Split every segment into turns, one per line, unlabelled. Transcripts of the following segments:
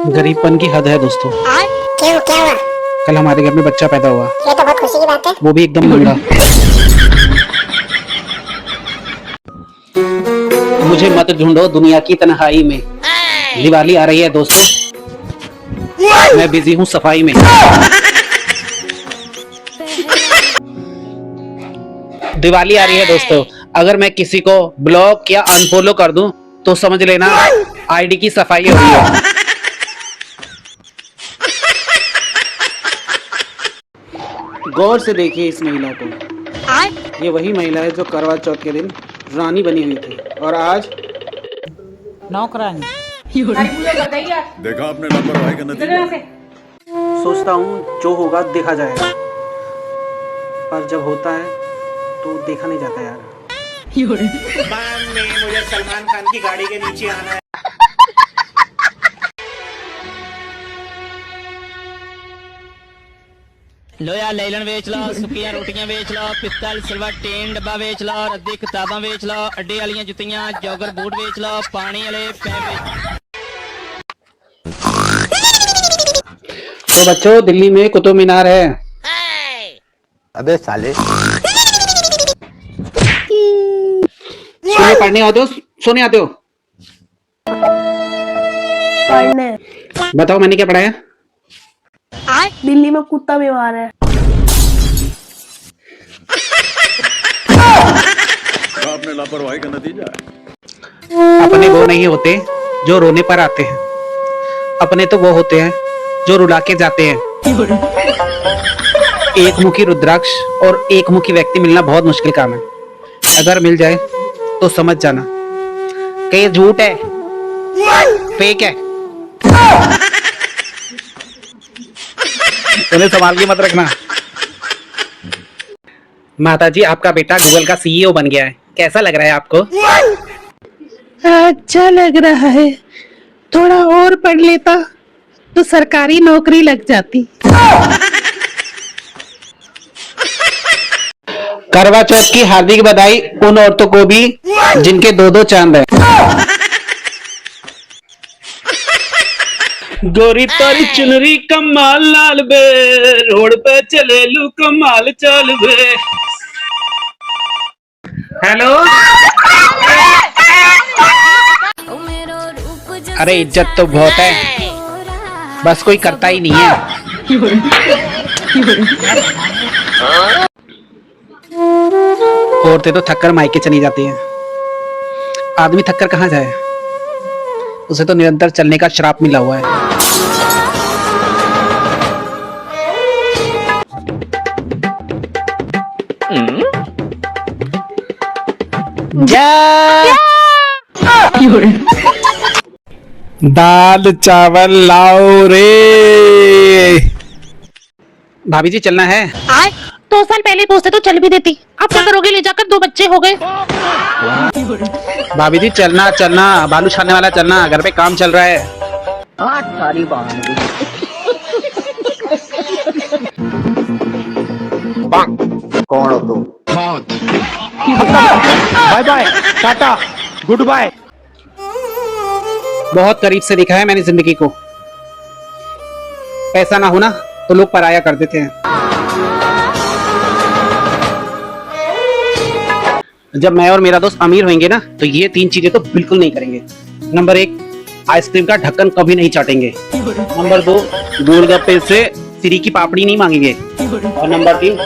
गरीबपन की हद है दोस्तों।
क्यों, क्या हुआ?
कल हमारे घर में बच्चा पैदा हुआ,
ये तो बहुत खुशी की बात है।
वो भी एकदम लंगड़ा। मुझे मत ढूंढो दुनिया की तन्हाई में, दिवाली आ रही है दोस्तों, मैं बिजी हूँ सफाई में। दिवाली आ रही है दोस्तों, अगर मैं किसी को ब्लॉक या अनफॉलो कर दूं तो समझ लेना आईडी की सफाई हो रही है। गौर से देखिए इस महिला को, ये वही महिला है जो करवा चौथ के दिन रानी बनी हुई थी और आज नौकरानी।
देखा आपने लापरवाही का नतीजा।
सोचता हूँ जो होगा देखा जाएगा, पर जब होता है तो देखा नहीं जाता यार।
मुझे सलमान खान की गाड़ी के नीचे आना है।
लोया लैलन बेच लो, सुक्कियां रोटियां बेच लो, पित्तल सिल्वर टीन डब्बा बेच लो, रद्दी किताबां बेच लो, अड्डे वालियां जुत्तियां जॉगर बूट बेच लो, पानी वाले पैप।
तो बच्चों दिल्ली में कुतुब मीनार है।
अबे साले
सोने पढ़ने आते हो, सोने आते हो?
पढ़ने।
बताओ मैंने क्या पढ़ाया?
दिल्ली में कुत्ता बीमार है।
आपने लापरवाही का नतीजा।
अपने वो नहीं होते जो रोने पर आते हैं, अपने तो वो होते हैं जो रुला के जाते हैं। एक मुखी रुद्राक्ष और एक मुखी व्यक्ति मिलना बहुत मुश्किल काम है। अगर मिल जाए तो समझ जाना कि ये झूठ है, फेक है। उन्हें संभाल के मत रखना। माता जी आपका बेटा गूगल का सीईओ बन गया है, कैसा लग रहा है आपको?
अच्छा लग रहा है, थोड़ा और पढ़ लेता तो सरकारी नौकरी लग जाती।
करवा चौथ की हार्दिक बधाई उन औरतों को भी जिनके दो दो चांद है। गोरी तारी चुनरी कमाल लाल बे, रोड पे चले लू कमाल चाल बे। हेलो, अरे इज्जत तो बहुत है, बस कोई करता ही नहीं है। औरतें तो थककर मायके चली जाती हैं, आदमी थककर कहाँ जाए? उसे तो निरंतर चलने का श्राप मिला हुआ है। दाल चावल लाओ रे। भाभी जी चलना है?
2 साल पहले दोस्त तो चल भी देती, अब क्या करोगे? ले जाकर 2 बच्चे हो गए।
भाभी जी चलना चलना, बालू छानने वाला चलना, घर पे काम चल रहा है।
कौन हो तुम?
Bye bye, tata, goodbye.
बहुत करीब से देखा है मैंने जिंदगी को। पैसा ना होना तो लोग पराया कर देते हैं। जब मैं और मेरा दोस्त अमीर होंगे ना तो ये 3 चीजें तो बिल्कुल नहीं करेंगे। नंबर 1, आइसक्रीम का ढक्कन कभी नहीं चाटेंगे। नंबर 2, गोलगप्पे से सिरी की पापड़ी नहीं मांगेंगे। और नंबर 3,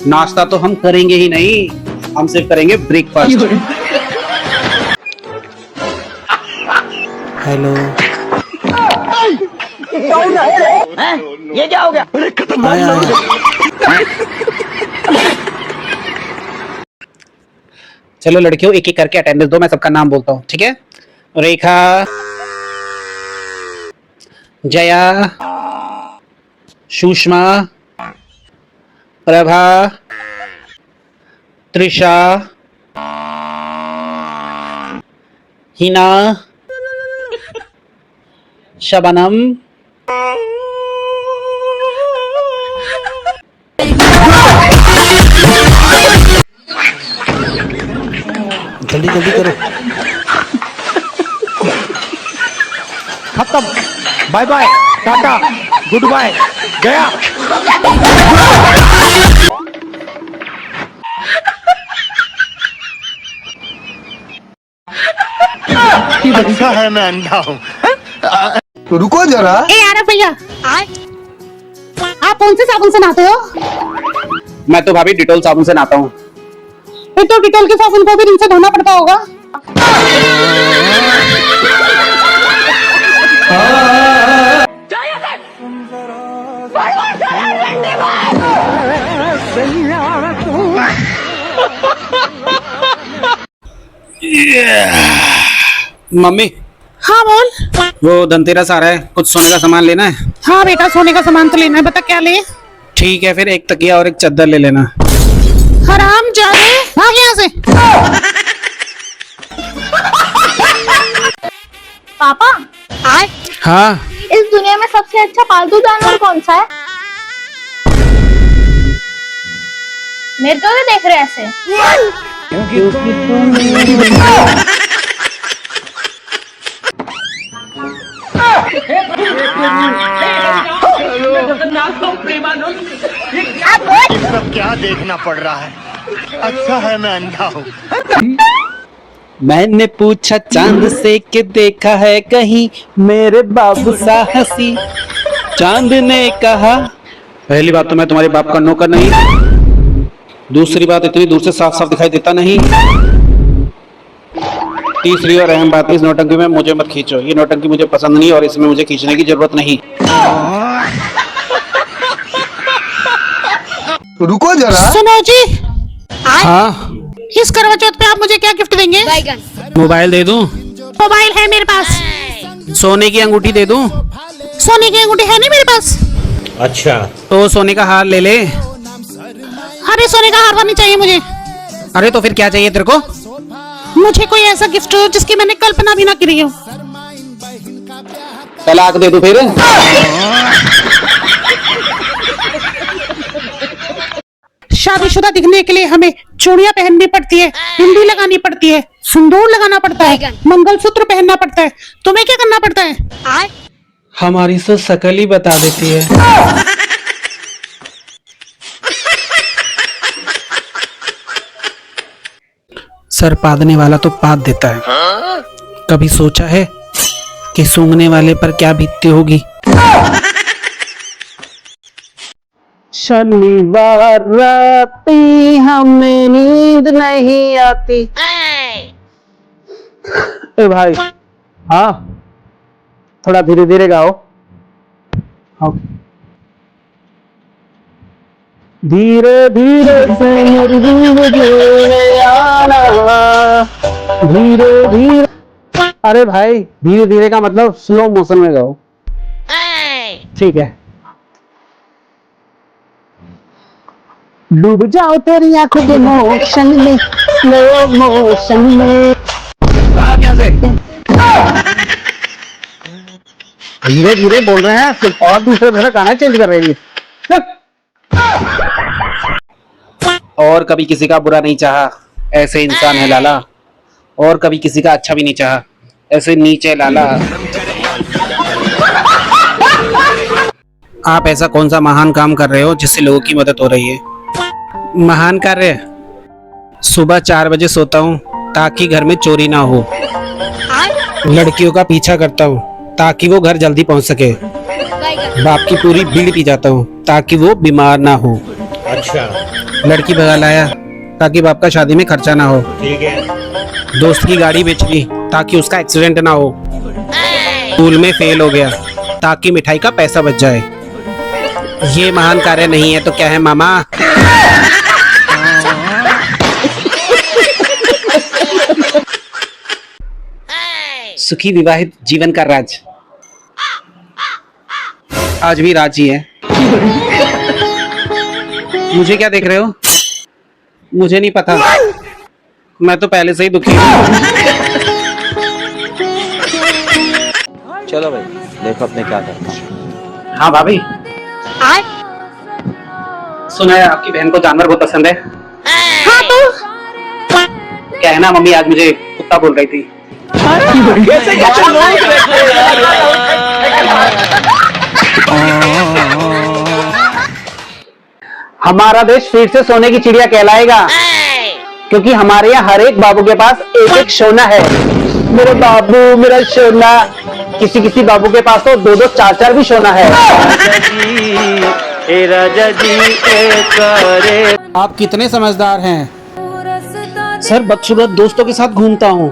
नाश्ता तो हम करेंगे ही नहीं, हम सिर्फ करेंगे ब्रेकफास्ट। हेलो,
ये क्या हो गया?
चलो लड़कियों एक एक करके अटेंडेंस दो, मैं सबका नाम बोलता हूँ, ठीक है? रेखा, जया, सुषमा, प्रभा, त्रिशा, हिना, शबनम, जल्दी जल्दी करो।
खत्म, bye bye, tata, goodbye, गया।
अच्छा है मैं अंधा हूँ। रुको जरा।
ए यार भैया, आप कौन से साबुन से नहाते हो?
मैं तो भाभी डिटोल साबुन से नहाता हूँ।
फिर तो डिटोल के साबुन को भी इनसे धोना पड़ता होगा।
मम्मी,
हाँ बोल।
वो धनतेरस आ रहा है, कुछ सोने का सामान लेना है।
हाँ बेटा, सोने का सामान तो लेना है, बता क्या ले?
ठीक है, फिर एक तकिया और एक चादर ले लेना।
हराम जादे, भाग यहाँ से।
पापा,
हाँ,
इस दुनिया में सबसे अच्छा पालतू जानवर कौन सा है? मेरे को भी देख रहे हैं ऐसे।
ये सब क्या देखना पड़ रहा है? अच्छा है मैं अंधा हूँ।
मैंने पूछा चांद से कि देखा है कहीं मेरे बाबू सा हंसी। चांद ने कहा, पहली बात तो मैं तुम्हारे बाप का नौकर नहीं, दूसरी बात इतनी दूर से साफ साफ दिखाई देता नहीं, तीसरी और अहम बात, इस नौटंकी में मुझे मत खींचो। ये नौटंकी मुझे पसंद नहीं और इसमें मुझे खींचने की जरूरत नहीं।
रुको जरा।
सुनो जी,
हाँ,
इस करवा चौथ पे आप मुझे क्या गिफ्ट देंगे?
मोबाइल दे दूं?
मोबाइल है मेरे पास।
सोने की अंगूठी दे दूं?
सोने की अंगूठी है नहीं मेरे पास।
अच्छा,
तो सोने का हार ले ले।
अरे सोने का हार नहीं चाहिए मुझे।
अरे तो फिर क्या चाहिए तेरे को?
मुझे कोई ऐसा गिफ्ट हो जिसकी मैंने कल्पना भी ना करी हो।
तलाक दे दूं फिर?
शादीशुदा दिखने के लिए हमें चूड़ियां पहननी पड़ती है, बिंदी लगानी पड़ती है, सिंदूर लगाना पड़ता है, मंगलसूत्र पहनना पड़ता है। तुम्हें क्या करना पड़ता है?
हमारी तो शकल ही बता देती है। सर पादने वाला तो पाद देता है। कभी सोचा है कि सूंघने वाले पर क्या बीतती होगी? शनिवार राती हमें नींद नहीं आती। ए भाई, हाँ थोड़ा धीरे धीरे गाओ। हाँ। धीरे धीरे से मेरी जिंदगी में आना, धीरे धीरे। अरे भाई, धीरे धीरे का मतलब स्लो मोशन में गाओ। ठीक है। डूब जाओ तेरी आंखों के मोशन में, स्लो मोशन में। धीरे धीरे बोल रहे हैं सिर्फ, और दूसरे तरह गाना चेंज कर रहे हैं। और कभी किसी का बुरा नहीं चाहा, ऐसे इंसान है लाला। और कभी किसी का अच्छा भी नहीं चाहा, ऐसे नीचे लाला। आप ऐसा कौन सा महान काम कर रहे हो जिससे लोगों की मदद हो रही है? महान कार्य? सुबह 4 बजे सोता हूँ ताकि घर में चोरी ना हो। लड़कियों का पीछा करता हूँ ताकि वो घर जल्दी पहुँच सके। बाप की पूरी बीड़ी पी जाता हूँ ताकि वो बीमार ना हो।
अच्छा,
लड़की भगा लाया ताकि बाप का शादी में खर्चा ना हो।
ठीक है।
दोस्त की गाड़ी बेच ली ताकि उसका एक्सीडेंट ना हो। स्कूल में फेल हो गया ताकि मिठाई का पैसा बच जाए। ये महान कार्य नहीं है तो क्या है मामा? सुखी विवाहित जीवन का राज आज भी राज ही है। मुझे क्या देख रहे हो? मुझे नहीं पता, मैं तो पहले से ही दुखी हूँ।
चलो भाई, देखो अपने क्या करता हूँ।
हाँ भाभी, सुना है आपकी बहन को जानवर बहुत पसंद है।
हाँ तो
क्या है ना मम्मी, आज मुझे कुत्ता बोल रही थी। हमारा देश फिर से सोने की चिड़िया कहलाएगा, क्योंकि हमारे यहाँ हर एक बाबू के पास एक एक सोना है। मेरे बाबू मेरा सोना, किसी किसी बाबू के पास तो दो दो चार चार भी सोना है।
आप कितने समझदार हैं?
सर बदसूरत दोस्तों के साथ घूमता हूँ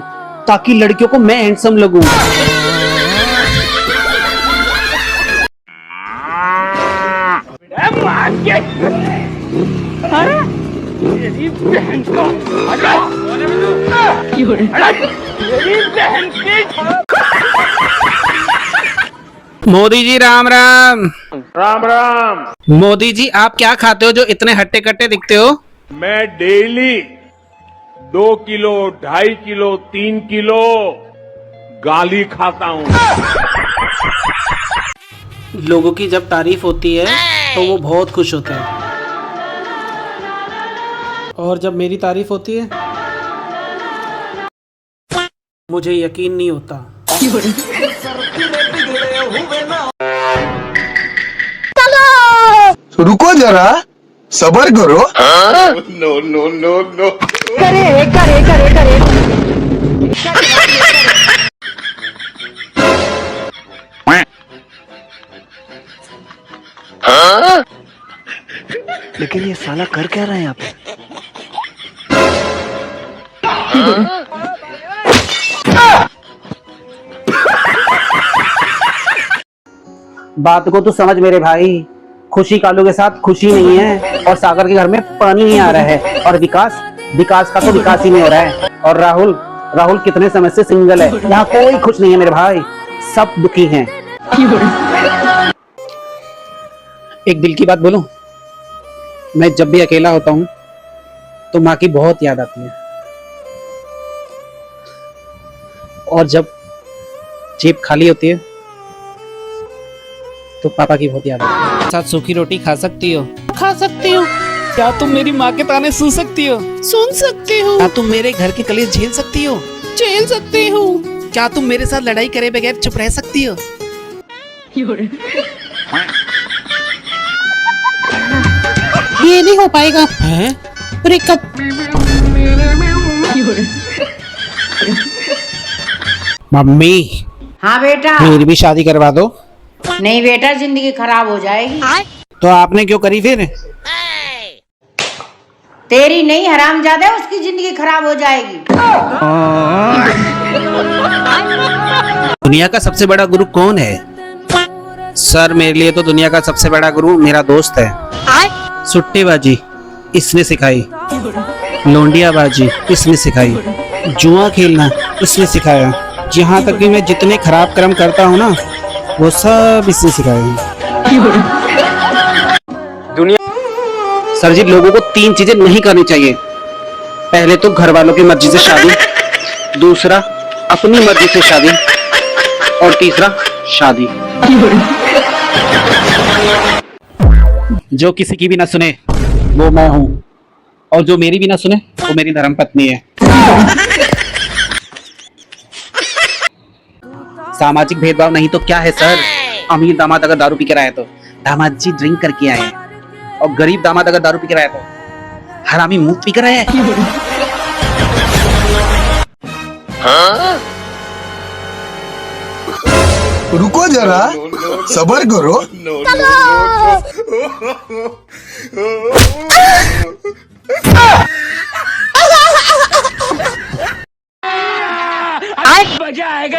ताकि लड़कियों को मैं हैंडसम लगूं।
मोदी जी राम राम।
राम राम।
मोदी जी आप क्या खाते हो जो इतने हट्टे कट्टे दिखते हो?
मैं डेली 2 किलो 2.5 किलो 3 किलो गाली खाता हूँ।
लोगों की जब तारीफ होती है तो वो बहुत खुश होते हैं, और जब मेरी तारीफ होती है मुझे यकीन नहीं होता।
रुको जरा, सबर करो। No no no no.
लेकिन ये साला कर क्या रहा है यहाँ पे?
बात को तू समझ मेरे भाई, खुशी कालू के साथ खुशी नहीं है और सागर के घर में पानी नहीं आ रहा है, और विकास का तो विकास ही नहीं हो रहा है। और राहुल कितने समय से सिंगल है। यहाँ कोई खुश नहीं है मेरे भाई, सब दुखी हैं। एक दिल की बात बोलूं, मैं जब भी अकेला होता हूँ तो माँ की बहुत याद आती है, और जब जेब खाली होती है तो पापा की बहुत याद आती है।
साथ सूखी रोटी खा सकती हो? खा सकती हो। क्या तुम मेरी माँ के ताने सुन सकती हो? सुन सकती हो। क्या तुम मेरे घर की कलेश झेल सकती हो? झेल सकती हो। क्या तुम मेरे साथ लड़ाई करे बगैर चुप रह सकती हो? ये नहीं हो पाएगा। हैं? ब्रेकअप। मम्मी
हाँ बेटा।
मेरी भी शादी करवा दो।
नहीं बेटा, जिंदगी खराब हो जाएगी।
तो आपने क्यों करी फिर?
तेरी नहीं, हरामजादा, उसकी जिंदगी खराब हो जाएगी।
दुनिया का सबसे बड़ा गुरु कौन है? सर मेरे लिए तो दुनिया का सबसे बड़ा गुरु मेरा दोस्त है। सुट्टेबाजी इसने सिखाई, लौंडियाबाजी इसने सिखाई, जुआ खेलना इसने सिखाया, यहाँ तक कि मैं जितने खराब कर्म करता हूँ ना वो सब इसने सिखाया।
सर जी, लोगों को 3 चीजें नहीं करनी चाहिए। पहले तो घर वालों की मर्जी से शादी, दूसरा अपनी मर्जी से शादी, और तीसरा शादी। जो किसी की भी ना सुने वो मैं हूं, और जो मेरी भी ना सुने वो मेरी धर्मपत्नी है। सामाजिक भेदभाव नहीं तो क्या है सर? अमीर दामाद अगर दारू पी कर आए तो दामाद जी ड्रिंक करके आए हैं, और गरीब दामाद अगर दारू पी कर आए तो हरामी मुंह पी कर आए।
रुको जरा, सबर करो।
मजा आएगा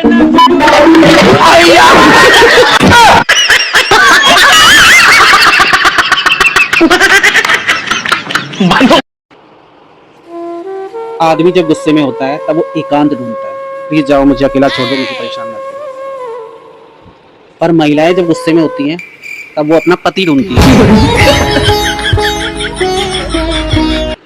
आदमी जब गुस्से में होता है तब वो एकांत ढूंढता है, प्लीज जाओ मुझे अकेला छोड़ दो, मुझे परेशान मत करो। पर महिलाएं जब गुस्से में होती हैं तब वो अपना पति ढूंढती है।